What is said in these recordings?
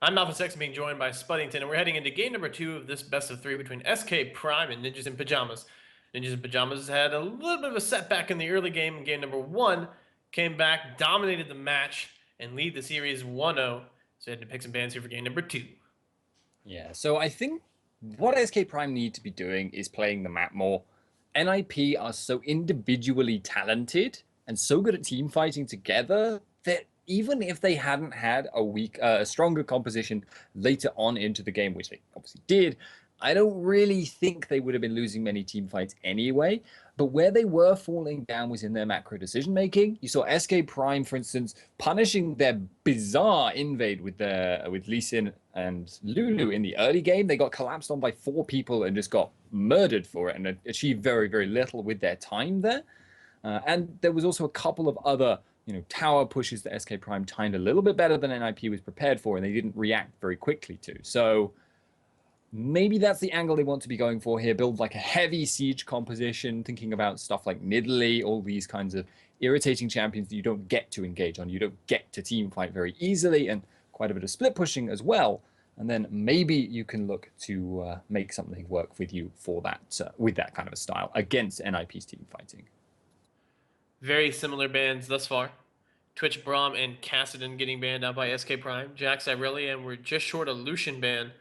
I'm Malphasix, being joined by Spuddington, and we're heading into game number 2 of this best of 3 between SK Prime and Ninjas in Pyjamas. Ninjas in Pyjamas had a little bit of a setback in the early game. In game number 1, came back, dominated the match, and lead the series 1-0. So I had to pick some bands here for game number 2. Yeah, so I think what SK Prime need to be doing is playing the map more. NIP are so individually talented and so good at team fighting together that even if they hadn't had a stronger composition later on into the game, which they obviously did, I don't really think they would have been losing many team fights anyway. But where they were falling down was in their macro decision making. You saw SK Prime, for instance, punishing their bizarre invade with Lee Sin and Lulu in the early game. They got collapsed on by 4 people and just got murdered for it and achieved very, very little with their time there. And there was also a couple of other tower pushes that SK Prime timed a little bit better than NIP was prepared for, and they didn't react very quickly to. So maybe that's the angle they want to be going for here. Build like a heavy siege composition, thinking about stuff like Nidalee, all these kinds of irritating champions that you don't get to engage on. You don't get to team fight very easily, and quite a bit of split pushing as well. And then maybe you can look to make something work with you for that, with that kind of a style against NIP's team fighting. Very similar bans thus far. Twitch Braum and Cassidon getting banned out by SK Prime. Jax Irelia, and we're just short a Lucian ban.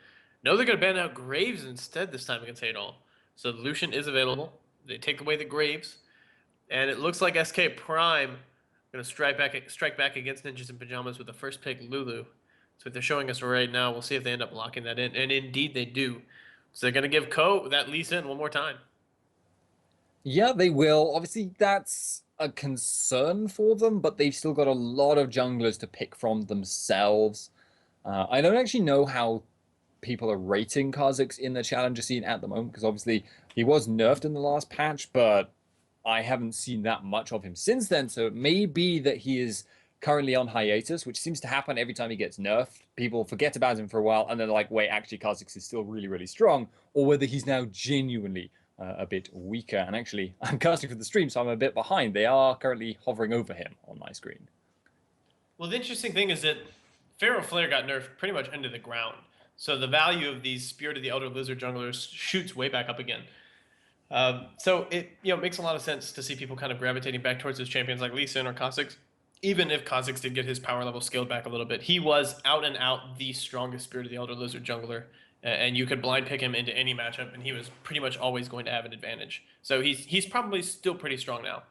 No, they're going to ban out Graves instead this time against Adol. So Lucian is available. They take away the Graves. And it looks like SK Prime going to strike back against Ninjas in Pyjamas with the first pick, Lulu. So if they're showing us right now, we'll see if they end up locking that in. And indeed they do. So they're going to give Ko that Lee Sin one more time. Yeah, they will. Obviously, that's a concern for them, but they've still got a lot of junglers to pick from themselves. I don't actually know how people are rating Kha'Zix in the challenger scene at the moment, because obviously he was nerfed in the last patch, but I haven't seen that much of him since then. So it may be that he is currently on hiatus, which seems to happen every time he gets nerfed. People forget about him for a while, and then they're like, wait, actually, Kha'Zix is still really, really strong, or whether he's now genuinely a bit weaker. And actually, I'm casting for the stream, so I'm a bit behind. They are currently hovering over him on my screen. Well, the interesting thing is that Pharaoh Flare got nerfed pretty much into the ground. So the value of these Spirit of the Elder Lizard junglers shoots way back up again. So it makes a lot of sense to see people kind of gravitating back towards those champions like Lee Sin or Kha'Zix. Even if Kha'Zix did get his power level scaled back a little bit, he was out and out the strongest Spirit of the Elder Lizard jungler, and you could blind pick him into any matchup, and he was pretty much always going to have an advantage. So he's probably still pretty strong now.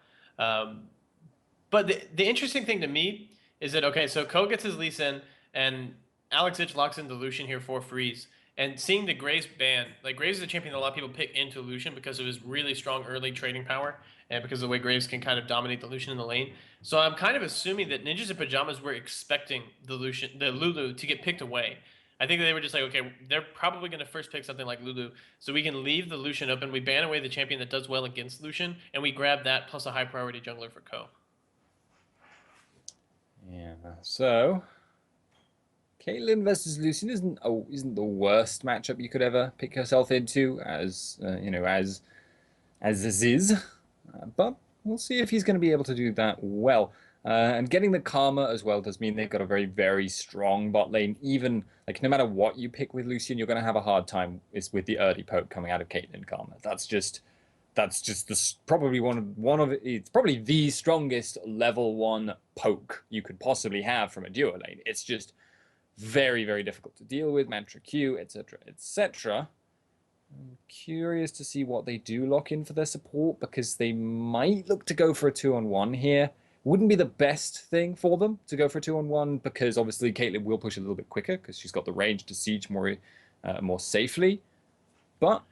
But the interesting thing to me is that, okay, so Ko gets his Lee Sin, and Alex Ich locks into Lucian here for freeze. And seeing the Graves ban, like Graves is a champion that a lot of people pick into Lucian because of his really strong early trading power and because of the way Graves can kind of dominate the Lucian in the lane. So I'm kind of assuming that Ninjas in Pyjamas were expecting the Lulu to get picked away. I think they were just like, okay, they're probably going to first pick something like Lulu, so we can leave the Lucian open. We ban away the champion that does well against Lucian, and we grab that plus a high priority jungler for Ko. Yeah, so Caitlyn versus Lucian isn't the worst matchup you could ever pick yourself into, as as Aziz, but we'll see if he's going to be able to do that well. And getting the Karma as well does mean they've got a very, very strong bot lane. Even like no matter what you pick with Lucian, you're going to have a hard time with the early poke coming out of Caitlyn Karma. That's just probably one of it's probably the strongest level 1 poke you could possibly have from a duo lane. It's just very, very difficult to deal with, mantra Q, etc., etc. I'm curious to see what they do lock in for their support, because they might look to go for a 2-on-1 here. Wouldn't be the best thing for them to go for a 2-on-1, because obviously Caitlyn will push a little bit quicker because she's got the range to siege more safely. But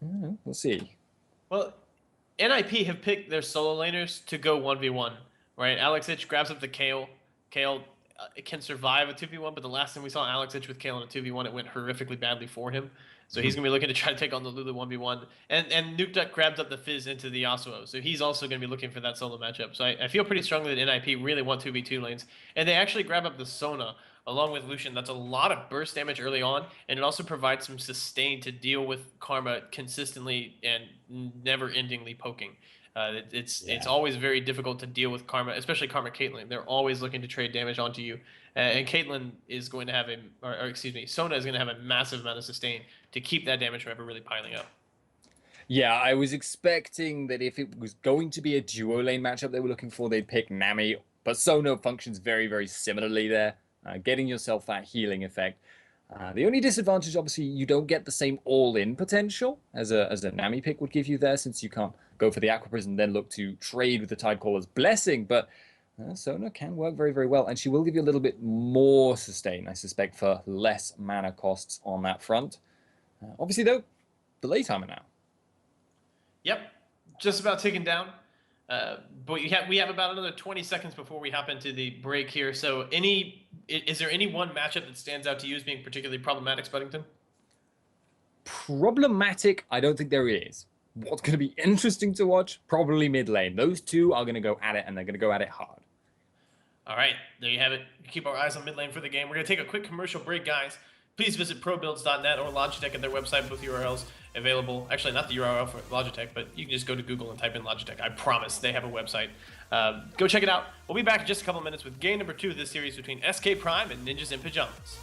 we'll see. Well, NIP have picked their solo laners to go 1v1, right? Alex Ich grabs up the Kayle. Kayle can survive a 2v1, but the last time we saw Alex Ich with Kayle in a 2v1, it went horrifically badly for him. So he's going to be looking to try to take on the Lulu 1v1. And Nuke Duck grabs up the Fizz into the Yasuo, so he's also going to be looking for that solo matchup. So I feel pretty strongly that NIP really want 2v2 lanes. And they actually grab up the Sona along with Lucian. That's a lot of burst damage early on, and it also provides some sustain to deal with Karma consistently and never-endingly poking. It's always very difficult to deal with Karma, especially Karma Caitlyn. They're always looking to trade damage onto you, And Caitlyn is going to have or excuse me, Sona is going to have a massive amount of sustain to keep that damage from ever really piling up. Yeah, I was expecting that if it was going to be a duo lane matchup they were looking for, they'd pick Nami. But Sono functions very, very similarly there, getting yourself that healing effect. The only disadvantage, obviously, you don't get the same all-in potential as a Nami pick would give you there, since you can't go for the Aqua Prison and then look to trade with the Tidecaller's Blessing. But Sona can work very, very well, and she will give you a little bit more sustain, I suspect, for less mana costs on that front. Obviously, though, the late timer now. Yep, just about taken down. But we have about another 20 seconds before we hop into the break here. So is there any one matchup that stands out to you as being particularly problematic, Spuddington? Problematic, I don't think there is. What's going to be interesting to watch? Probably mid lane. Those two are going to go at it, and they're going to go at it hard. All right, there you have it. Keep our eyes on mid lane for the game. We're going to take a quick commercial break, guys. Please visit probuilds.net or Logitech at their website, both URLs available. Actually, not the URL for Logitech, but you can just go to Google and type in Logitech. I promise they have a website. Go check it out. We'll be back in just a couple minutes with game number 2 of this series between SK Prime and Ninjas in Pyjamas.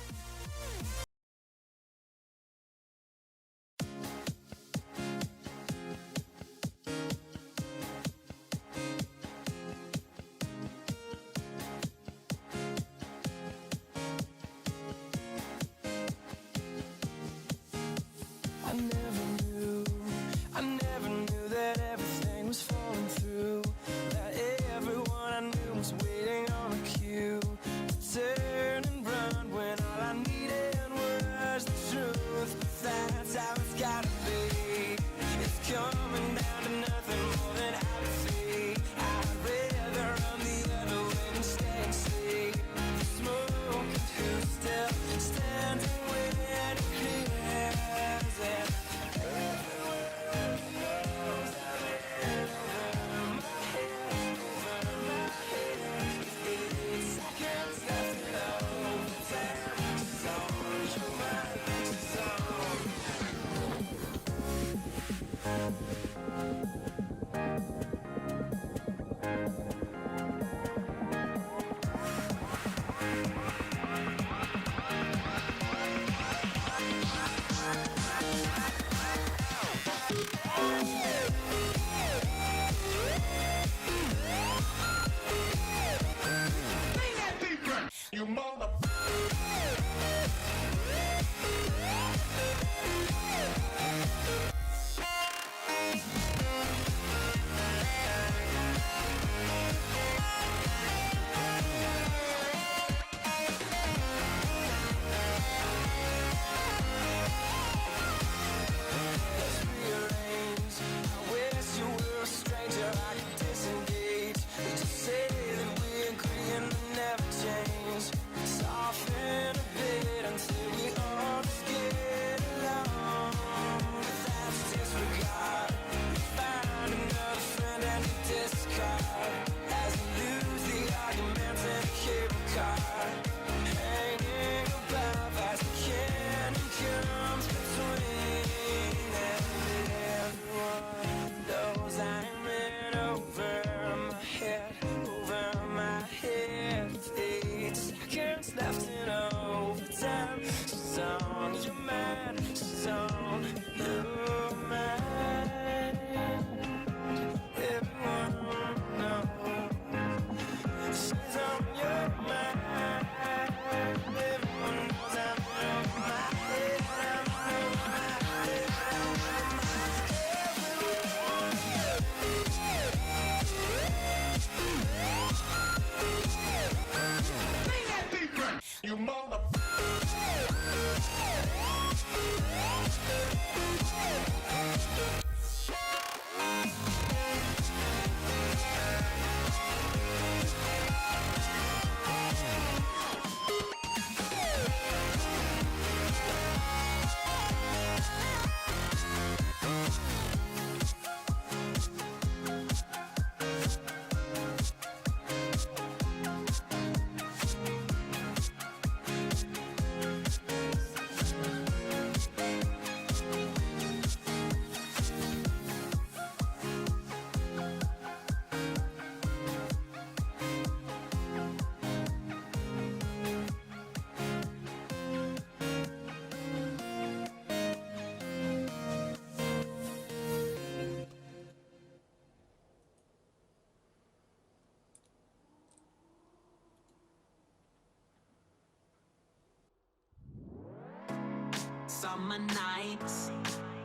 summer nights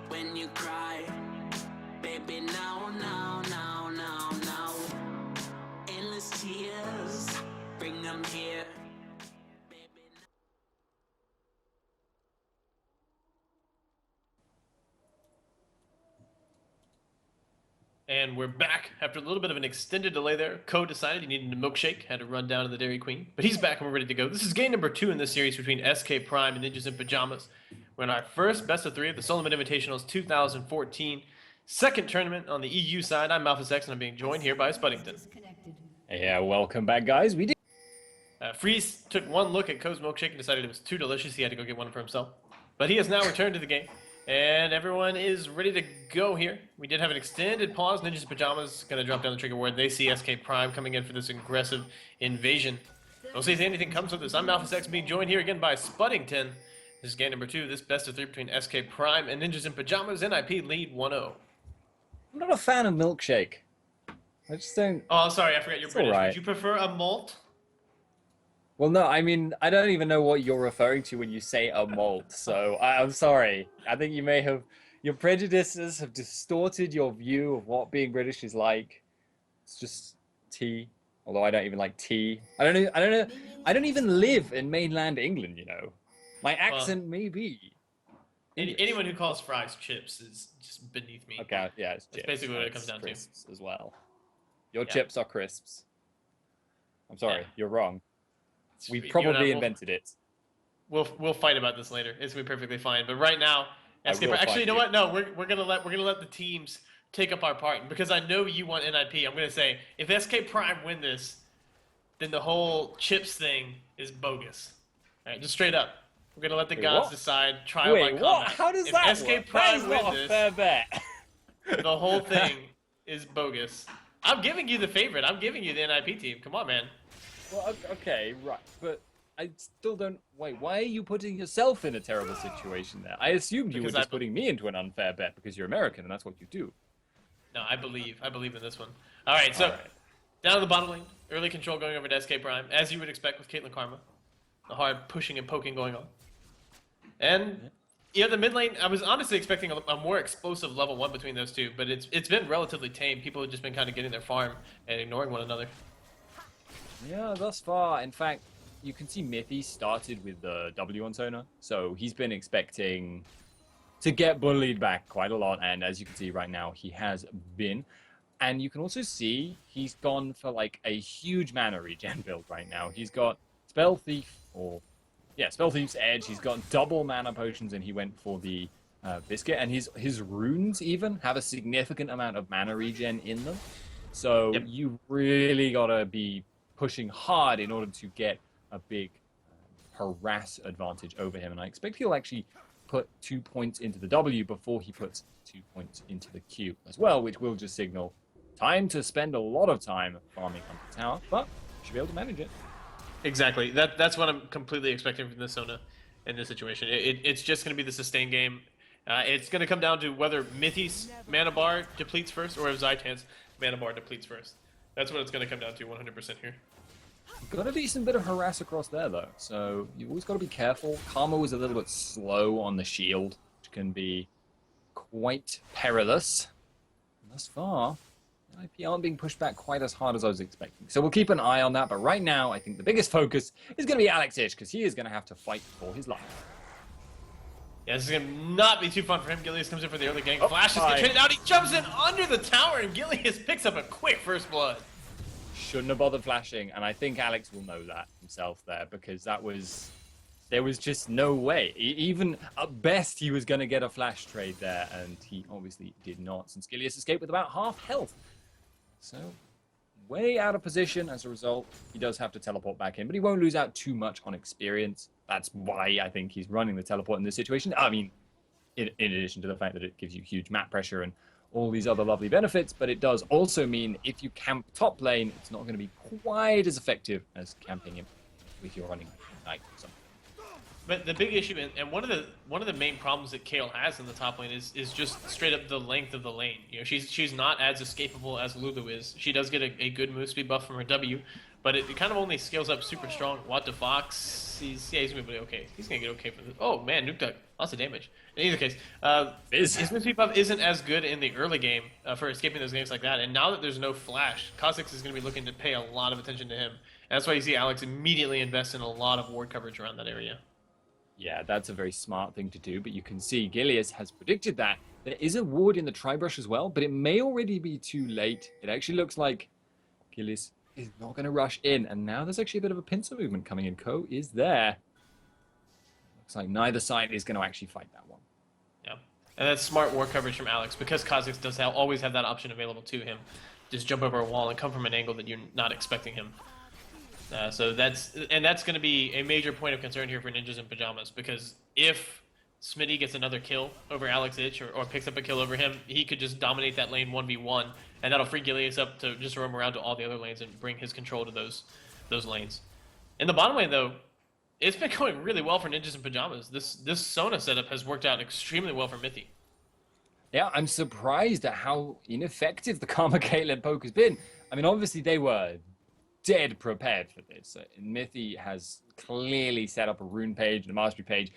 when you cry. Baby, no, no, no, no, no. Endless tears, bring them here. Baby, no. And we're back after a little bit of an extended delay there. Code decided he needed a milkshake, had to run down to the Dairy Queen. But he's back and we're ready to go. This is game number 2 in this series between SK Prime and Ninjas in Pyjamas. We're in our first best of 3 of the Solomid Invitationals 2014. Second tournament on the EU side. I'm Malphus X and I'm being joined here by Spuddington. Yeah, welcome back, guys. We did. Freeze took one look at Code's milkshake and decided it was too delicious. He had to go get one for himself. But he has now returned to the game. And everyone is ready to go here. We did have an extended pause. Ninjas in Pyjamas going to drop down the trigger word. They see SK Prime coming in for this aggressive invasion. We'll see if anything comes of this. I'm Malphus X being joined here again by Spuddington. This is game number 2. This best of 3 between SK Prime and Ninjas in Pyjamas. NIP lead 1-0. I'm not a fan of milkshake. I just don't. Oh, sorry. I forgot you're British. Right. Would you prefer a malt? Well, no, I mean, I don't even know what you're referring to when you say a malt, so I'm sorry. I think you may have, your prejudices have distorted your view of what being British is like. It's just tea, although I don't even like tea. I don't even live in mainland England, you know. My accent may be. Anyone who calls fries chips is just beneath me. Okay, yeah, it's chips. That's basically what it comes down to. Crisps as well. Your chips are crisps. I'm sorry, you're wrong. We probably invented it. We'll fight about this later. It's gonna be perfectly fine. But right now, actually, you know what? No, we're gonna let the teams take up our part because I know you want NIP. I'm gonna say if SK Prime win this, then the whole chips thing is bogus. All right, just straight up. We're gonna let the gods decide. Trial by combat. What? How does that SK work? Prime That is win not a this, fair bet. the whole thing is bogus. I'm giving you the favorite. I'm giving you the NIP team. Come on, man. Well, okay, right, but I still don't. Wait, why are you putting yourself in a terrible situation there? I assumed you were just putting me into an unfair bet because you're American and that's what you do. No, I believe in this one. All right, so down to the bottom lane, early control going over to SK Prime, as you would expect with Caitlyn Karma. The hard pushing and poking going on. And yeah, the mid lane, I was honestly expecting a more explosive level 1 between those two, but it's been relatively tame. People have just been kind of getting their farm and ignoring one another. Yeah, thus far. In fact, you can see Mithy started with the W on Sona, so he's been expecting to get bullied back quite a lot, and as you can see right now, he has been. And you can also see he's gone for like a huge mana regen build right now. He's got Spell Thief, Spell Thief's Edge, he's got double mana potions, and he went for the Biscuit, and his runes even have a significant amount of mana regen in them. So you really gotta be pushing hard in order to get a big harass advantage over him. And I expect he'll actually put 2 points into the W before he puts 2 points into the Q as well, which will just signal time to spend a lot of time farming on the tower, but should be able to manage it. Exactly. That's what I'm completely expecting from this Sona in this situation. It's just going to be the sustain game. It's going to come down to whether Mithy's mana bar depletes first or if Zaitan's mana bar depletes first. That's what it's going to come down to 100% here. Got a decent bit of harass across there, though, so you've always got to be careful. Karma was a little bit slow on the shield, which can be quite perilous. And thus far, IP aren't being pushed back quite as hard as I was expecting. So we'll keep an eye on that, but right now, I think the biggest focus is going to be Alex-ish, because he is going to have to fight for his life. Yeah, this is going to not be too fun for him. Gilius comes in for the early gank. Flash is going to trade it out. He jumps in under the tower, and Gilius picks up a quick first blood. Shouldn't have bothered flashing, and I think Alex will know that himself there, because there was just no way. Even at best, he was going to get a flash trade there, and he obviously did not, since Gilius escaped with about half health. So, way out of position as a result. He does have to teleport back in, but he won't lose out too much on experience. That's why I think he's running the teleport in this situation. I mean, in addition to the fact that it gives you huge map pressure and all these other lovely benefits, but it does also mean if you camp top lane, it's not going to be quite as effective as camping him if you're running Knight or something. But the big issue, and one of the main problems that Kayle has in the top lane is just straight up the length of the lane. You know, she's not as escapable as Lulu is. She does get a good move speed buff from her W, but it kind of only scales up super strong. What the Fox? He's gonna be okay. He's gonna get okay from this. Oh man, Nuke Duck, lots of damage. In either case, his move up isn't as good in the early game for escaping those games like that. And now that there's no flash, Kha'Zix is gonna be looking to pay a lot of attention to him. And that's why you see Alex immediately invest in a lot of ward coverage around that area. Yeah, that's a very smart thing to do, but you can see Gilius has predicted that. There is a ward in the Tri-Brush as well, but it may already be too late. It actually looks like Gilius is not going to rush in, and now there's actually a bit of a pincer movement coming in. Ko is there. Looks like neither side is going to actually fight that one. Yeah, and that's smart ward coverage from Alex, because Kha'Zix does always have that option available to him. Just jump over a wall and come from an angle that you're not expecting him. So that's going to be a major point of concern here for Ninjas in Pyjamas, because if Smitty gets another kill over Alex Itch or picks up a kill over him, he could just dominate that lane 1v1, and that'll free Gilius up to just roam around to all the other lanes and bring his control to those lanes. In the bottom lane, though, it's been going really well for Ninjas in Pyjamas. This Sona setup has worked out extremely well for Mithy. Yeah, I'm surprised at how ineffective the Karma Caitlyn poke has been. I mean, obviously they were dead prepared for this. Mithy has clearly set up a rune page and a mastery page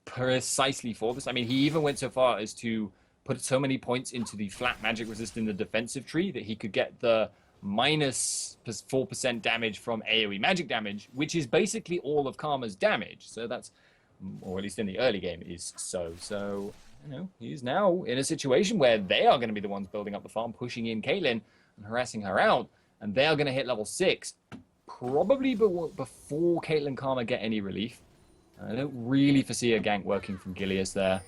precisely for this. I mean, he even went so far as to put so many points into the flat magic resist in the defensive tree that he could get the minus 4% damage from AoE magic damage, which is basically all of Karma's damage. So that's, or at least in the early game, is so. So, you know, he's now in a situation where they are going to be the ones building up the farm, pushing in Caitlyn and harassing her out. And they are going to hit level 6, probably before Caitlyn Karma get any relief. I don't really foresee a gank working from Gilius there.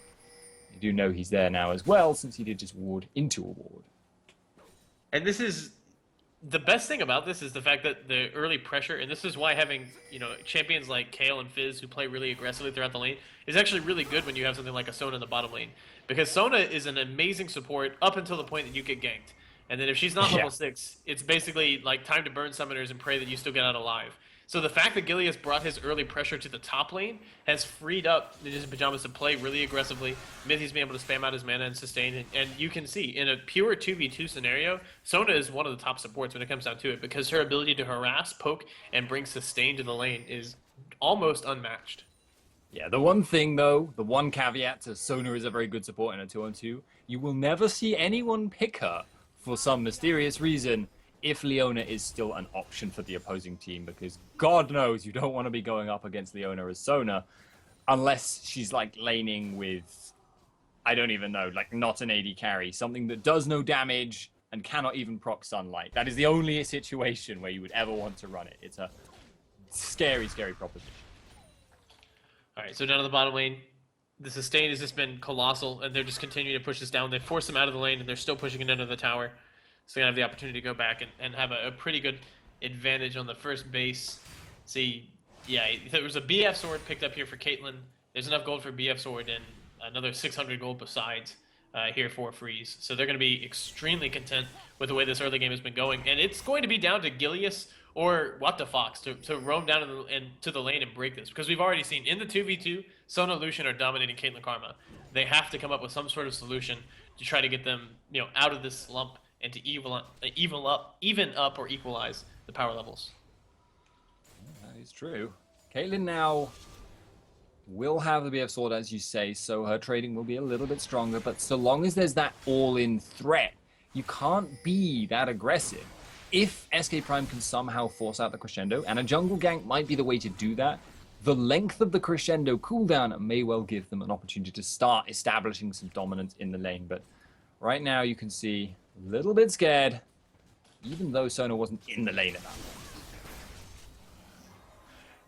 You do know he's there now as well, since he did just ward into a ward. And this is the best thing about this is the fact that the early pressure, and this is why having champions like Kale and Fizz who play really aggressively throughout the lane is actually really good when you have something like a Sona in the bottom lane, because Sona is an amazing support up until the point that you get ganked. And then if she's not level 6, it's basically like time to burn summoners and pray that you still get out alive. So the fact that Gilius brought his early pressure to the top lane has freed up Ninjas in Pyjamas to play really aggressively. Mithy's been able to spam out his mana and sustain. And you can see, in a pure 2v2 scenario, Sona is one of the top supports when it comes down to it, because her ability to harass, poke, and bring sustain to the lane is almost unmatched. Yeah, the one thing, though, the one caveat to Sona is a very good support in a 2-on-2, you will never see anyone pick her for some mysterious reason if Leona is still an option for the opposing team, because God knows you don't want to be going up against Leona as Sona unless she's like laning with, I don't even know, like not an AD carry, something that does no damage and cannot even proc sunlight. That is the only situation where you would ever want to run it. It's a scary, scary proposition. All right, so down to the bottom lane, the sustain has just been colossal, and they're just continuing to push this down. They force them out of the lane, and they're still pushing it into the tower. So they're going to have the opportunity to go back and have a pretty good advantage on the first base. See, yeah, there was a BF sword picked up here for Caitlyn. There's enough gold for BF sword and another 600 gold besides here for Freeze. So they're going to be extremely content with the way this early game has been going. And it's going to be down to Gilius or What the Fox to roam down to the lane and break this. Because we've already seen in the 2v2, Sona and Lucian are dominating Caitlyn Karma. They have to come up with some sort of solution to try to get them out of this slump and to even up or equalize the power levels. That is true. Caitlyn now will have the BF sword, as you say, so her trading will be a little bit stronger, but so long as there's that all-in threat, you can't be that aggressive. If SK Prime can somehow force out the crescendo, and a jungle gank might be the way to do that, the length of the crescendo cooldown may well give them an opportunity to start establishing some dominance in the lane, but right now you can see a little bit scared, even though Sona wasn't in the lane at that point.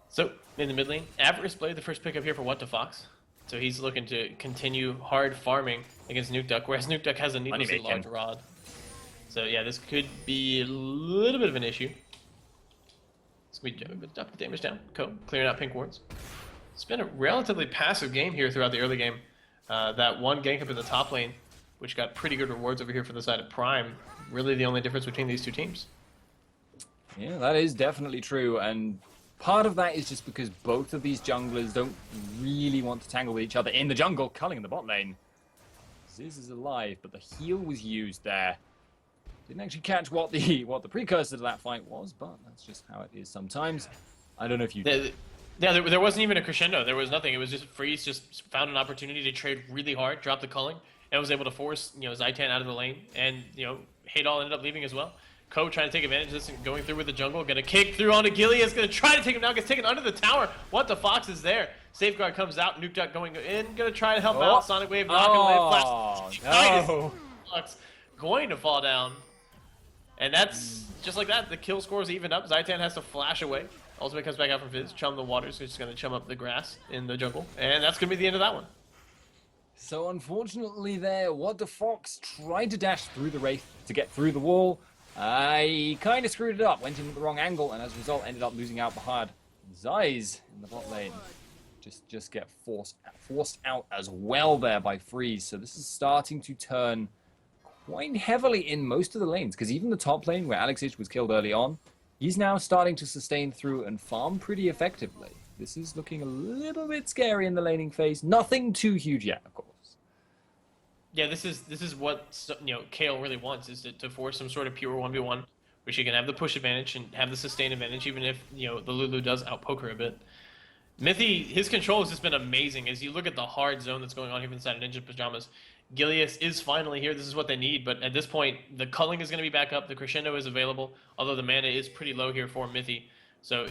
So, in the mid lane, Avarice played the first pickup here for What the Fox. So he's looking to continue hard farming against Nuke Duck, whereas Nuke Duck has a needlessly large rod. So yeah, this could be a little bit of an issue. It's going to be up the damage down. Cool. Clearing out pink wards. It's been a relatively passive game here throughout the early game. That one gank up in the top lane, which got pretty good rewards over here for the side of Prime, really the only difference between these two teams. Yeah, that is definitely true, and part of that is just because both of these junglers don't really want to tangle with each other in the jungle. Culling in the bot lane. Ziz is alive, but the heal was used there. Didn't actually catch what the precursor to that fight was, but that's just how it is sometimes. I don't know if you... Yeah, there wasn't even a crescendo. There was nothing. It was just Freeze just found an opportunity to trade really hard, drop the culling, and was able to force, Zaitan out of the lane. And, Haydol ended up leaving as well. Ko trying to take advantage of this and going through with the jungle. Gonna kick through onto Gilius. Gonna try to take him down. Gets taken under the tower. What the Fox is there? Safeguard comes out. Nuke Duck going in. Gonna try to help out. Sonic Wave knocking away. Flash. No. Fox going to fall down. And that's just like that. The kill score is evened up. Zaitan has to flash away. Ultimate comes back out from Fizz. Chum the waters. He's just gonna chum up the grass in the jungle. And that's gonna be the end of that one. So unfortunately there, What the Fox tried to dash through the Wraith to get through the wall. He kind of screwed it up, went in at the wrong angle, and as a result ended up losing out behind Zeiss in the bot lane. Just get forced out as well there by Freeze. So this is starting to turn quite heavily in most of the lanes, because even the top lane where Alexich was killed early on, he's now starting to sustain through and farm pretty effectively. This is looking a little bit scary in the laning phase. Nothing too huge yet, of course. Yeah, this is what Kale really wants, is to force some sort of pure 1v1 where she can have the push advantage and have the sustain advantage, even if the Lulu does outpoke her a bit. Mithy, his control has just been amazing. As you look at the hard zone that's going on here inside of Ninja Pyjamas, Gilius is finally here. This is what they need, but at this point, the culling is going to be back up. The crescendo is available, although the mana is pretty low here for Mithy. So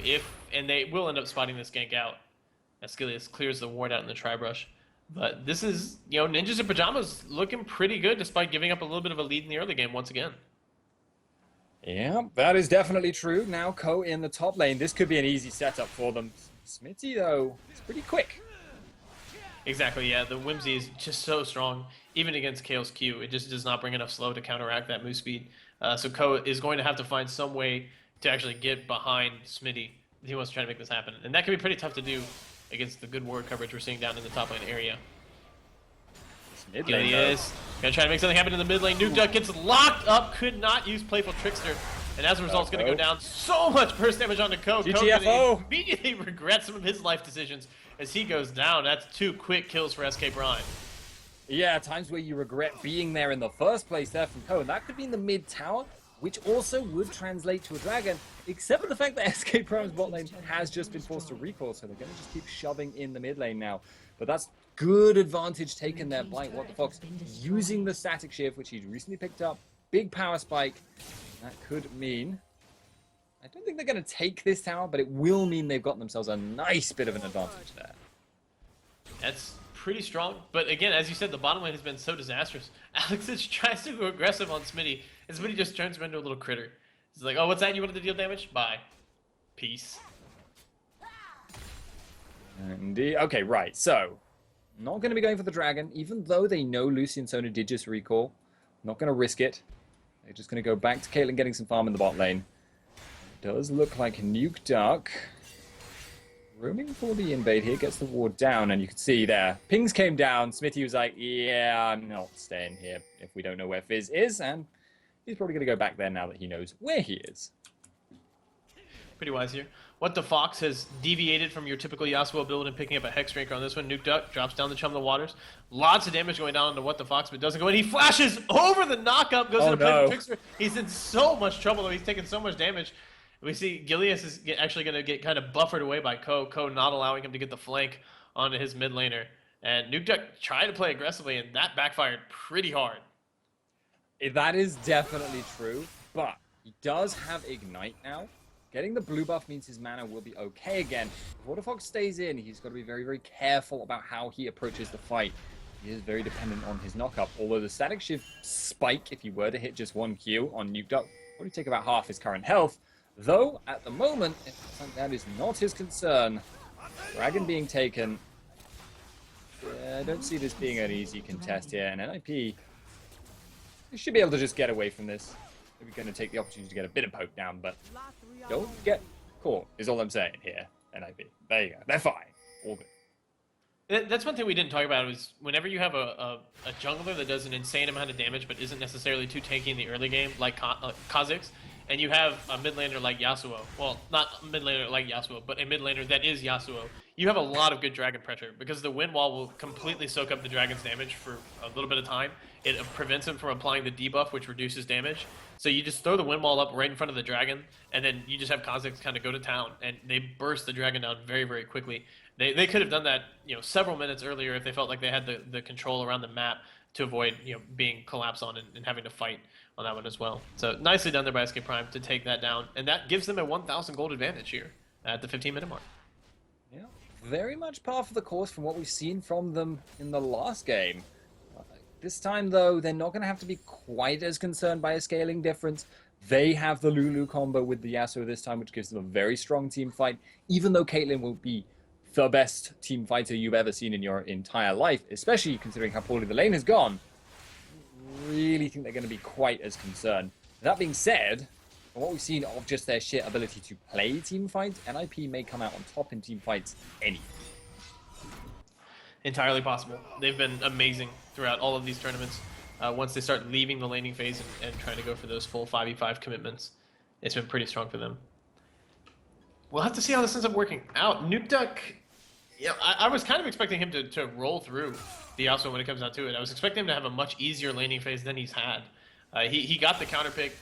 and they will end up spotting this gank out as Gilius clears the ward out in the tri-brush. But this is, Ninjas in Pyjamas looking pretty good despite giving up a little bit of a lead in the early game once again. Yeah, that is definitely true. Now Ko in the top lane. This could be an easy setup for them. Smitty, though, is pretty quick. Exactly, yeah. The Whimsy is just so strong. Even against Kale's Q, it just does not bring enough slow to counteract that move speed. So Ko is going to have to find some way to actually get behind Smitty if he wants to try to make this happen. And that can be pretty tough to do against the good ward coverage we're seeing down in the top lane area. He is gonna try to make something happen in the mid lane. Nuke Duck gets locked up, could not use Playful Trickster, and as a result, it's gonna go down. So much burst damage onto Ko. Ko immediately regrets some of his life decisions as he goes down. That's 2 quick kills for SK Prime. Yeah, times where you regret being there in the first place there from Ko, and that could be in the mid tower, which also would translate to a dragon, except for the fact that SK Prime's bot lane has just been forced to recall, so they're going to just keep shoving in the mid lane now. But that's good advantage taken there by What the Fox, using the static shift, which he's recently picked up. Big power spike. That could mean... I don't think they're going to take this tower, but it will mean they've got themselves a nice bit of an advantage there. That's pretty strong. But again, as you said, the bottom lane has been so disastrous. Alexich tries to go aggressive on Smitty, and Smitty just turns him into a little critter. He's like, oh, what's that? You wanted to deal damage? Bye. Peace. Indeed. Okay, right. So, not going to be going for the dragon, even though they know Lucy and Sona did just recall. Not going to risk it. They're just going to go back to Caitlyn getting some farm in the bot lane. It does look like Nuke Duck roaming for the invade here, gets the ward down, and you can see there, pings came down. Smitty was like, yeah, I'm not staying here if we don't know where Fizz is, and he's probably going to go back there now that he knows where he is. Pretty wise here. What the Fox has deviated from your typical Yasuo build and picking up a Hex Drinker on this one. Nuke Duck drops down the Chum the Waters. Lots of damage going down onto What the Fox, but doesn't go in. He flashes over the knockup, goes into play with Trickster. He's in so much trouble, though. He's taking so much damage. We see Gilius is actually going to get kind of buffered away by Ko. Ko not allowing him to get the flank onto his mid laner. And Nuke Duck tried to play aggressively, and that backfired pretty hard. That is definitely true, but he does have Ignite now. Getting the blue buff means his mana will be okay again. If What the Fox stays in, he's got to be very, very careful about how he approaches the fight. He is very dependent on his knockup, although the static shift spike, if you were to hit just 1 Q on Nuke Duck, would probably take about half his current health. Though, at the moment, that is not his concern. Dragon being taken. I don't see this being an easy contest here, and NIP should be able to just get away from this. Maybe going to take the opportunity to get a bit of poke down, but don't get caught, is all I'm saying here, NIP. There you go. They're fine. All good. That's one thing we didn't talk about, is whenever you have a jungler that does an insane amount of damage but isn't necessarily too tanky in the early game, like Kha'Zix, and you have a mid laner like Yasuo, well, not a mid laner like Yasuo, but a mid laner that is Yasuo, you have a lot of good dragon pressure because the wind wall will completely soak up the dragon's damage for a little bit of time. It prevents him from applying the debuff, which reduces damage. So you just throw the wind wall up right in front of the dragon, and then you just have Kha'Zix kind of go to town, and they burst the dragon down very, very quickly. They could have done that, several minutes earlier if they felt like they had the control around the map to avoid, being collapsed on and having to fight on that one as well. So nicely done there by SK Prime to take that down, and that gives them a 1,000 gold advantage here at the 15-minute mark. Yeah, very much par for the course from what we've seen from them in the last game. This time, though, they're not going to have to be quite as concerned by a scaling difference. They have the Lulu combo with the Yasuo this time, which gives them a very strong team fight, even though Caitlyn will be the best team fighter you've ever seen in your entire life, especially considering how poorly the lane has gone. Really think they're going to be quite as concerned. That being said, from what we've seen of just their sheer ability to play team fights, NIP may come out on top in team fights anyway. Entirely possible. They've been amazing throughout all of these tournaments. Once they start leaving the laning phase and trying to go for those full 5v5 commitments, it's been pretty strong for them. We'll have to see how this ends up working out. Nukeduck, I was kind of expecting him to roll through the Yasuo when it comes down to it. I was expecting him to have a much easier laning phase than he's had. He got the counter pick.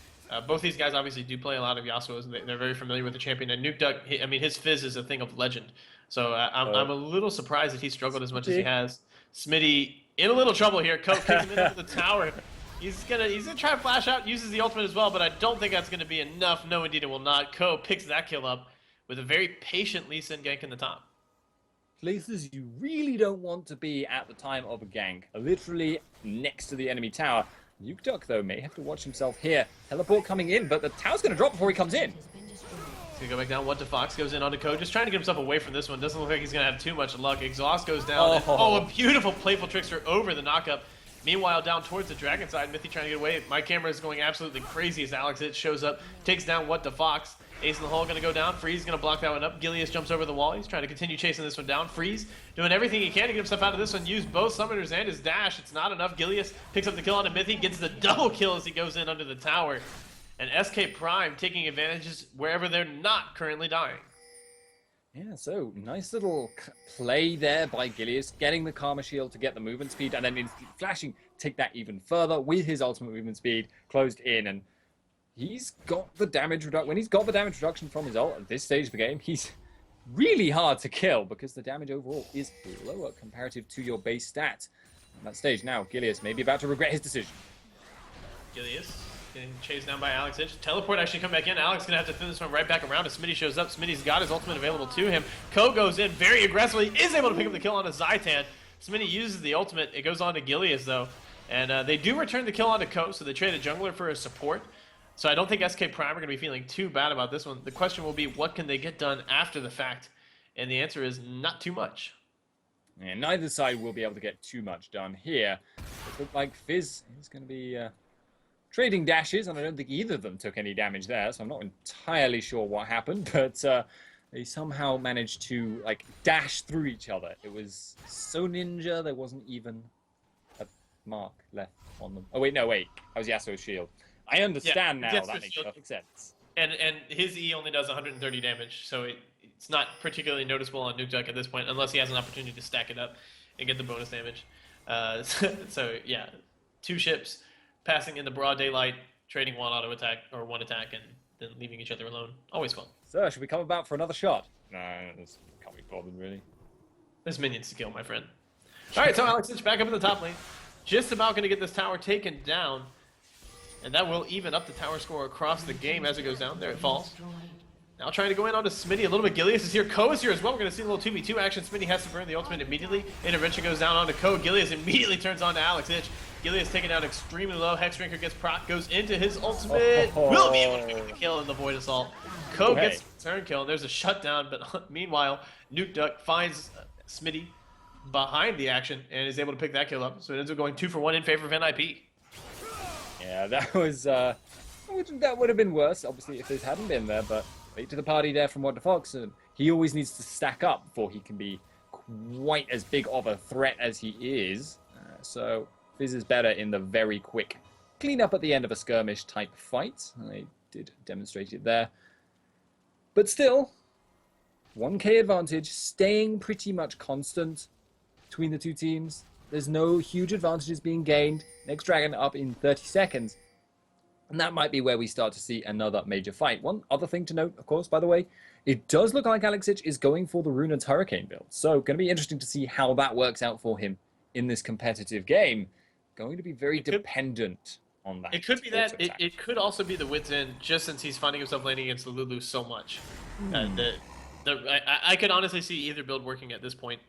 Both these guys obviously do play a lot of Yasuos, and they're very familiar with the champion. And Nukeduck, his fizz is a thing of legend. So I'm a little surprised that he struggled as much as he has. Smitty in a little trouble here. Coke kicks him into the tower. He's gonna try to flash out, uses the ultimate as well, but I don't think that's gonna be enough. No, indeed it will not. Ko picks that kill up with a very patient Lee Sin gank in the top. Places you really don't want to be at the time of a gank, literally next to the enemy tower. Nukeduck, though, may have to watch himself here. Teleport coming in, but the tower's going to drop before he comes in. He's going to go back down. What to Fox goes in onto Ko, just trying to get himself away from this one. Doesn't look like he's going to have too much luck. Exhaust goes down. A beautiful playful trickster over the knockup. Meanwhile, down towards the dragon side, Mithy trying to get away. My camera is going absolutely crazy as Alex It shows up, takes down What to Fox. Ace in the hole going to go down. Freeze going to block that one up. Gilius jumps over the wall. He's trying to continue chasing this one down. Freeze doing everything he can to get himself out of this one. Use both summoners and his dash. It's not enough. Gilius picks up the kill on Mithy. Gets the double kill as he goes in under the tower. And SK Prime taking advantages wherever they're not currently dying. Yeah, so nice little play there by Gilius, getting the Karma Shield to get the movement speed, and then in flashing, take that even further with his ultimate movement speed, closed in, and he's got the damage reduction. When he's got the damage reduction from his ult at this stage of the game, he's really hard to kill because the damage overall is lower comparative to your base stat. At that stage now, Gilius may be about to regret his decision. Gilius getting chased down by Alex Hitch. Teleport actually come back in. Alex gonna have to throw this one right back around as Smitty shows up. Smitty's got his ultimate available to him. Ko goes in very aggressively, is able to pick up the kill on a Zaitan. Smitty uses the ultimate. It goes on to Gilius though. And they do return the kill onto Ko, so they trade a jungler for a support. So I don't think SK Prime are going to be feeling too bad about this one. The question will be, what can they get done after the fact? And the answer is not too much. And neither side will be able to get too much done here. It looks like Fizz is going to be trading dashes, and I don't think either of them took any damage there, so I'm not entirely sure what happened, but they somehow managed to dash through each other. It was so ninja, there wasn't even a mark left on them. Oh, wait, no, wait. That was Yasuo's shield. I understand now. That makes perfect sense. And his E only does 130 damage, so it's not particularly noticeable on Nukeduck at this point, unless he has an opportunity to stack it up and get the bonus damage. So yeah, two ships passing in the broad daylight, trading one auto attack or one attack, and then leaving each other alone. Always fun. So should we come about for another shot? No, this can't be bothered really. There's minions to kill, my friend. All right, so Alex Hitch back up in the top lane, just about going to get this tower taken down. And that will even up the tower score across the game as it goes down. There it falls. Now trying to go in onto Smitty a little bit. Gilius is here. Ko is here as well. We're going to see a little 2v2 action. Smitty has to burn the ultimate immediately. Intervention goes down onto Ko. Gilius immediately turns on to Alex Hitch. Gilius taken down extremely low. Hexdrinker gets proc, goes into his ultimate. Will be able to pick up the kill in the Void Assault. Ko gets the turn kill. There's a shutdown, but meanwhile, Nukeduck finds Smitty behind the action and is able to pick that kill up. So it ends up going 2 for 1 in favor of NIP. Yeah, that was that would have been worse, obviously, if this hadn't been there, but late to the party there from What to Fox, and he always needs to stack up before he can be quite as big of a threat as he is. So Fizz is better in the very quick clean up at the end of a skirmish type fight. They did demonstrate it there. But still, 1k advantage, staying pretty much constant between the two teams. There's no huge advantages being gained. Next Dragon up in 30 seconds. And that might be where we start to see another major fight. One other thing to note, of course, by the way, it does look like Alexic is going for the Runa's Hurricane build. So going to be interesting to see how that works out for him in this competitive game. Going to be very dependent on that. It could be that. It could also be the Wit's End, just since he's finding himself laning against the Lulu so much. I could honestly see either build working at this point.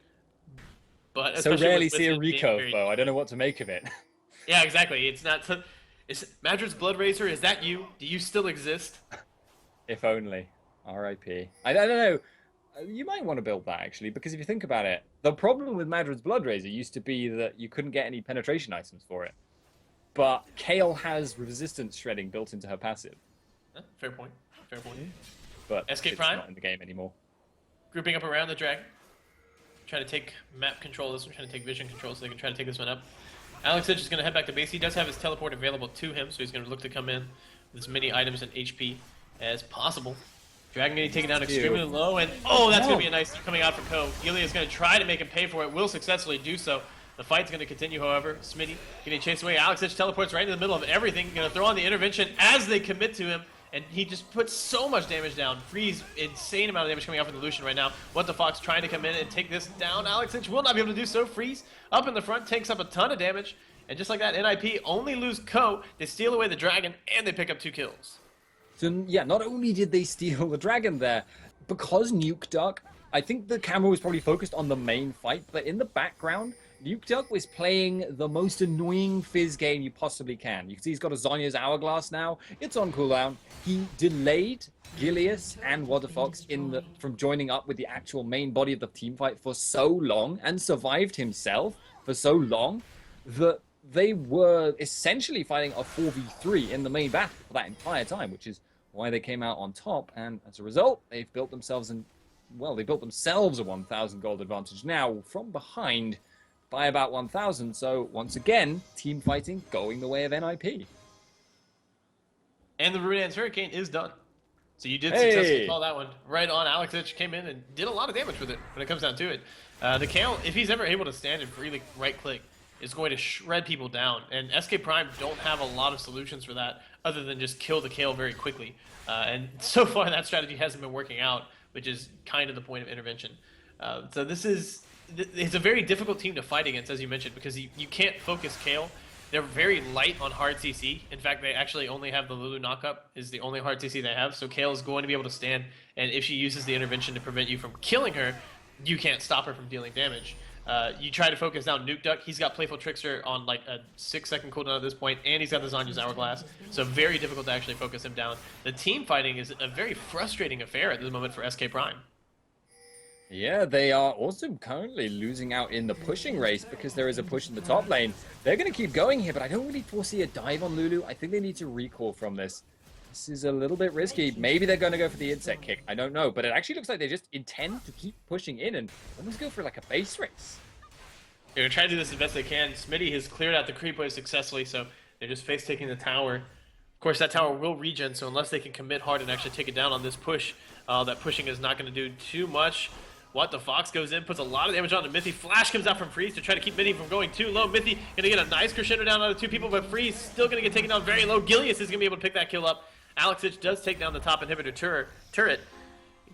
But so rarely see a Rico, though. I don't know what to make of it. Yeah, exactly. It's not... Is Madrid's Blood Razor, is that you? Do you still exist? If only. R.I.P. I don't know. You might want to build that, actually, because if you think about it, the problem with Madrid's Blood Razor used to be that you couldn't get any penetration items for it. But Kale has resistance shredding built into her passive. Fair point. Fair point. But SK it's Prime not in the game anymore. Grouping up around the dragon. Trying to take map control this one, trying to take vision control so they can try to take this one up. Alexic is going to head back to base. He does have his teleport available to him, so he's going to look to come in with as many items and HP as possible. Dragon getting taken down extremely low, and oh, that's going to be a nice thing coming out for Ko. Gilia is going to try to make him pay for it, will successfully do so. The fight's going to continue, however. Smitty getting chased away. Alexic teleports right in the middle of everything. Going to throw on the intervention as they commit to him, and he just puts so much damage down. Freeze, insane amount of damage coming out from the Lucian right now. What the Fox trying to come in and take this down. Alexic will not be able to do so. Freeze up in the front, takes up a ton of damage. And just like that, NIP only lose Ko. They steal away the dragon, and they pick up 2 kills. So, yeah, not only did they steal the dragon there, because Nuke Duck, I think the camera was probably focused on the main fight, but in the background, Nuke Duck was playing the most annoying Fizz game you possibly can. You can see he's got a Zonya's Hourglass now. It's on cooldown. He delayed Gilius and Waterfox from joining up with the actual main body of the team fight for so long, and survived himself for so long, that they were essentially fighting a 4v3 in the main battle for that entire time, which is why they came out on top. And as a result, they've built themselves a 1,000 gold advantage now from behind by about 1,000. So once again, team fighting going the way of NIP. And the Runaan's Hurricane is done. So you did successfully call that one right on. Alexic came in and did a lot of damage with it when it comes down to it. The Kale, if he's ever able to stand and freely right-click, is going to shred people down. And SK Prime don't have a lot of solutions for that other than just kill the Kale very quickly. And so far that strategy hasn't been working out, which is kind of the point of intervention. So it's a very difficult team to fight against, as you mentioned, because you can't focus Kale. They're very light on hard CC. In fact, they actually only have the Lulu knockup is the only hard CC they have. So Kale is going to be able to stand, and if she uses the intervention to prevent you from killing her, you can't stop her from dealing damage. You try to focus down Nuke Duck. He's got Playful Trickster on like a 6-second cooldown at this point, and he's got the Zonya's Hourglass, so very difficult to actually focus him down. The team fighting is a very frustrating affair at this moment for SK Prime. Yeah, they are also currently losing out in the pushing race because there is a push in the top lane. They're going to keep going here, but I don't really foresee a dive on Lulu. I think they need to recall from this. This is a little bit risky. Maybe they're going to go for the insect kick. I don't know, but it actually looks like they just intend to keep pushing in and almost go for like a base race. They're going to try to do this as best they can. Smitty has cleared out the creep wave successfully, so they're just face taking the tower. Of course, that tower will regen, so unless they can commit hard and actually take it down on this push, that pushing is not going to do too much. What the Fox goes in, puts a lot of damage on to Mithy. Flash comes out from Freeze to try to keep Mithy from going too low. Mithy gonna get a nice crescendo down on the 2 people, but Freeze still gonna get taken down very low. Gilius is gonna be able to pick that kill up. Alexic does take down the top inhibitor turret.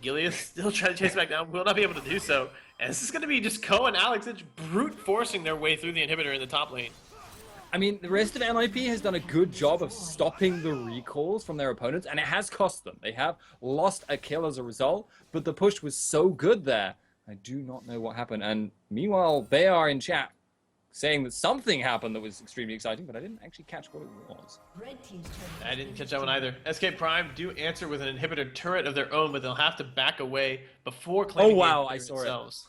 Gilius still trying to chase back down, will not be able to do so. And this is gonna be just Ko and Alexic brute forcing their way through the inhibitor in the top lane. I mean, the rest of NIP has done a good job of stopping the recalls from their opponents, and it has cost them. They have lost a kill as a result, but the push was so good there. I do not know what happened. And meanwhile, they are in chat saying that something happened that was extremely exciting, but I didn't actually catch what it was. I didn't catch that one either. SK Prime do answer with an inhibitor turret of their own, but they'll have to back away before claiming I saw themselves.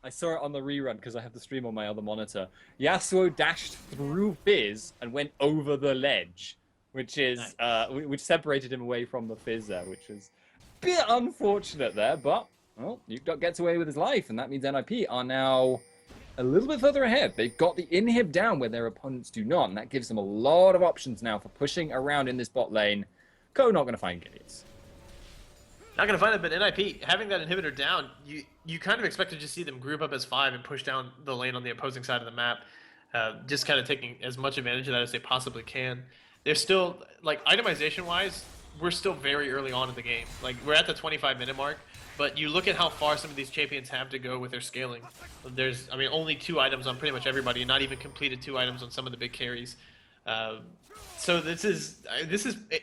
I saw it on the rerun because I have the stream on my other monitor. Yasuo dashed through Fizz and went over the ledge, which is which separated him away from the Fizz there, which is a bit unfortunate there. But well, Nuke Duck gets away with his life, and that means NIP are now a little bit further ahead. They've got the inhib down where their opponents do not, and that gives them a lot of options now for pushing around in this bot lane. Go not going to find Gillies. Not gonna find it, but NIP having that inhibitor down, you kind of expect to just see them group up as 5 and push down the lane on the opposing side of the map, just kind of taking as much advantage of that as they possibly can. They're still like itemization wise, we're still very early on in the game. Like we're at the 25-minute mark, but you look at how far some of these champions have to go with their scaling. There's, I mean, only 2 items on pretty much everybody, and not even completed 2 items on some of the big carries. So this is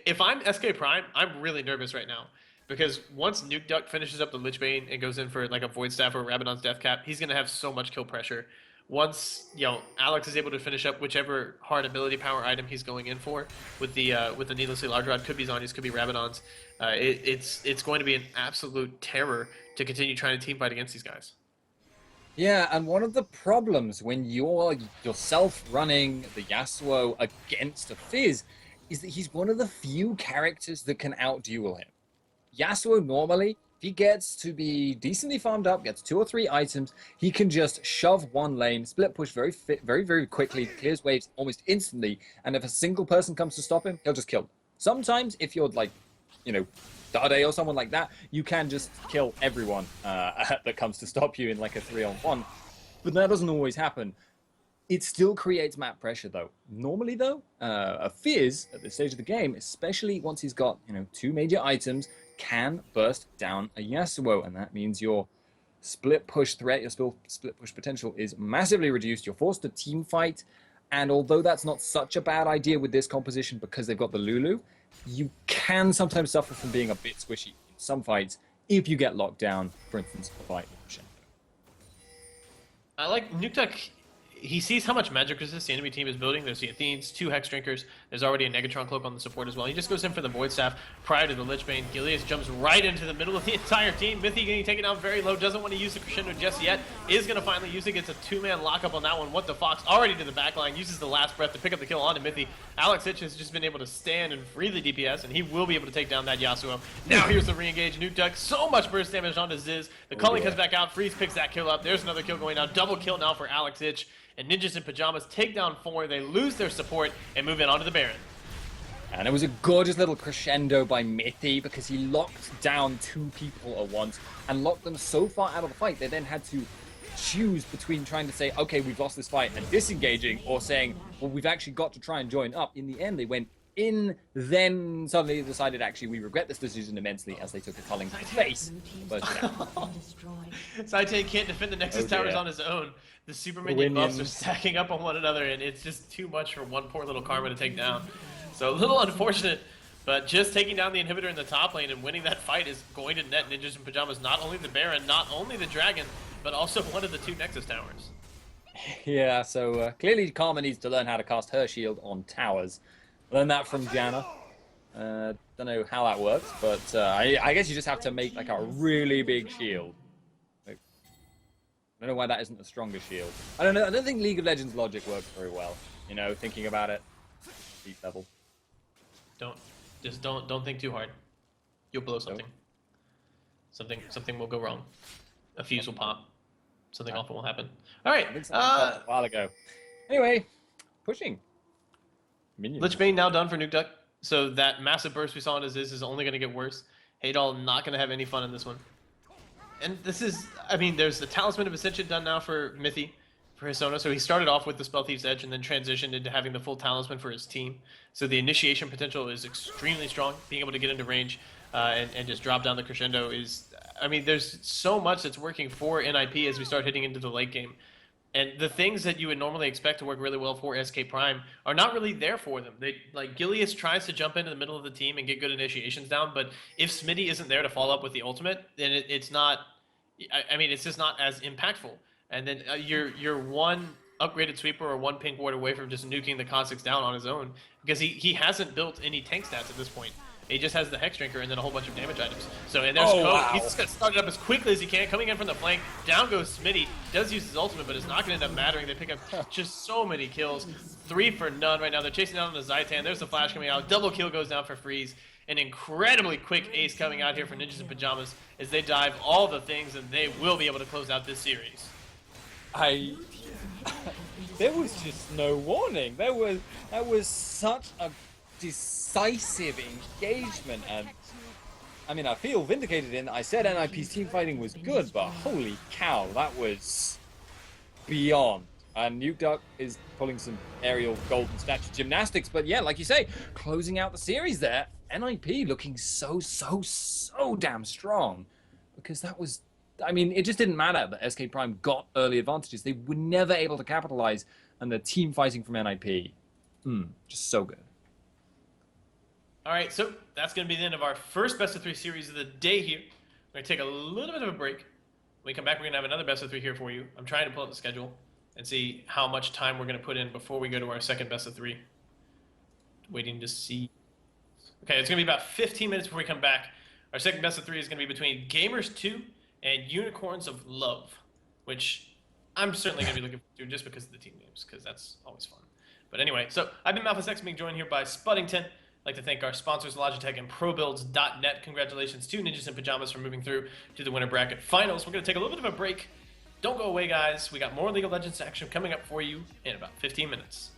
if I'm SK Prime, I'm really nervous right now. Because once Nuke Duck finishes up the Lich Bane and goes in for like a Void Staff or Rabadon's Death Cap, he's going to have so much kill pressure. Once, you know, Alex is able to finish up whichever hard ability power item he's going in for with the Needlessly Large Rod, could be Zhonya's, could be Rabadon's, it's going to be an absolute terror to continue trying to teamfight against these guys. Yeah, and one of the problems when you're yourself running the Yasuo against a Fizz is that he's one of the few characters that can out-duel him. Yasuo normally, if he gets to be decently farmed up, gets 2 or 3 items, he can just shove one lane, split push very quickly, clears waves almost instantly, and if a single person comes to stop him, he'll just kill them. Sometimes, if you're like, you know, Dade or someone like that, you can just kill everyone that comes to stop you in like a 3-on-1, but that doesn't always happen. It still creates map pressure, though. Normally, though, a Fizz at this stage of the game, especially once he's got, you know, 2 major items, can burst down a Yasuo, and that means your split push threat, your split push potential is massively reduced. You're forced to team fight, and although that's not such a bad idea with this composition because they've got the Lulu, you can sometimes suffer from being a bit squishy in some fights if you get locked down, for instance, a fight with Crescendo. I like Nuke Duck. He sees how much magic resist the enemy team is building. There's the Athenes, 2 Hex Drinkers. There's already a Negatron Cloak on the support as well. He just goes in for the Void Staff prior to the Lich Bane. Gilius jumps right into the middle of the entire team. Mythy getting taken down very low. Doesn't want to use the Crescendo just yet. Is going to finally use it. Gets a 2-man lockup on that one. What the Fox already to the backline. Uses the last breath to pick up the kill onto Mythy. Alex Hitch has just been able to stand and freely DPS, and he will be able to take down that Yasuo. Now here's the re-engage. Nuke Duck. So much burst damage onto Ziz. The Culling comes back out. Freeze picks that kill up. There's another kill going down. Double kill now for Alex Hitch. And Ninjas in Pyjamas take down 4, they lose their support, and move in onto the Baron. And it was a gorgeous little crescendo by Mythy because he locked down 2 people at once and locked them so far out of the fight they then had to choose between trying to say, okay, we've lost this fight and disengaging, or saying, well, we've actually got to try and join up. In the end, they went in, then suddenly decided, actually, we regret this decision immensely as they took a culling to the face. Saite can't defend the Nexus Towers on his own. The super minion buffs are stacking up on one another, and it's just too much for one poor little Karma to take down. So a little unfortunate, but just taking down the inhibitor in the top lane and winning that fight is going to net Ninjas in Pyjamas not only the Baron, not only the Dragon, but also one of the 2 Nexus Towers. Yeah, so clearly Karma needs to learn how to cast her shield on towers. Learn that from Janna. Don't know how that works, but I guess you just have to make like a really big shield. Like, I don't know why that isn't the strongest shield. I don't know. I don't think League of Legends logic works very well. You know, thinking about it, deep level. Don't think too hard. You'll blow something. Nope. Something will go wrong. A fuse will pop. Something awful will happen. All right. A while ago. Anyway, pushing. Minions. Lich Bane now done for Nuke Duck. So that massive burst we saw in his is only going to get worse. Haydol not going to have any fun in this one. And this is, I mean, there's the Talisman of Ascension done now for Mythy, for Hisona. So he started off with the Spell Thief's Edge and then transitioned into having the full Talisman for his team. So the initiation potential is extremely strong. Being able to get into range and just drop down the Crescendo is, I mean, there's so much that's working for NIP as we start hitting into the late game. And the things that you would normally expect to work really well for SK Prime are not really there for them. They, like, Gilius tries to jump into the middle of the team and get good initiations down, but if Smitty isn't there to follow up with the ultimate, then it's not, I mean, it's just not as impactful. And then you're one upgraded sweeper or 1 pink ward away from just nuking the Kha'Zix down on his own, because he hasn't built any tank stats at this point. He just has the Hex Drinker and then a whole bunch of damage items. So, and there's Code. Wow. He's just got to start it up as quickly as he can, coming in from the flank. Down goes Smitty. Does use his ultimate, but it's not going to end up mattering. They pick up just so many kills. 3 for none right now. They're chasing down on the Zaitan. There's the flash coming out. Double kill goes down for Freeze. An incredibly quick ace coming out here for Ninjas in Pyjamas as they dive all the things, and they will be able to close out this series. There was just no warning. That was such a decisive engagement. And I mean, I feel vindicated in that I said NIP's team fighting was good, but holy cow, that was beyond. And Nuke Duck is pulling some aerial golden statue gymnastics. But yeah, like you say, closing out the series there, NIP looking so damn strong. Because that was, I mean, it just didn't matter that SK Prime got early advantages. They were never able to capitalize, and the team fighting from NIP, just so good. All right, so that's going to be the end of our first best of 3 series of the day here. We're going to take a little bit of a break. When we come back, we're going to have another best of 3 here for you. I'm trying to pull up the schedule and see how much time we're going to put in before we go to our second best of 3. Waiting to see. Okay, it's going to be about 15 minutes before we come back. Our second best of 3 is going to be between Gamers 2 and Unicorns of Love, which I'm certainly going to be looking forward to just because of the team names, because that's always fun. But anyway, so I've been Malphus X, being joined here by Spuddington. I'd like to thank our sponsors, Logitech and ProBuilds.net. Congratulations to Ninjas in Pyjamas for moving through to the winter bracket finals. We're going to take a little bit of a break. Don't go away, guys. We got more League of Legends action coming up for you in about 15 minutes.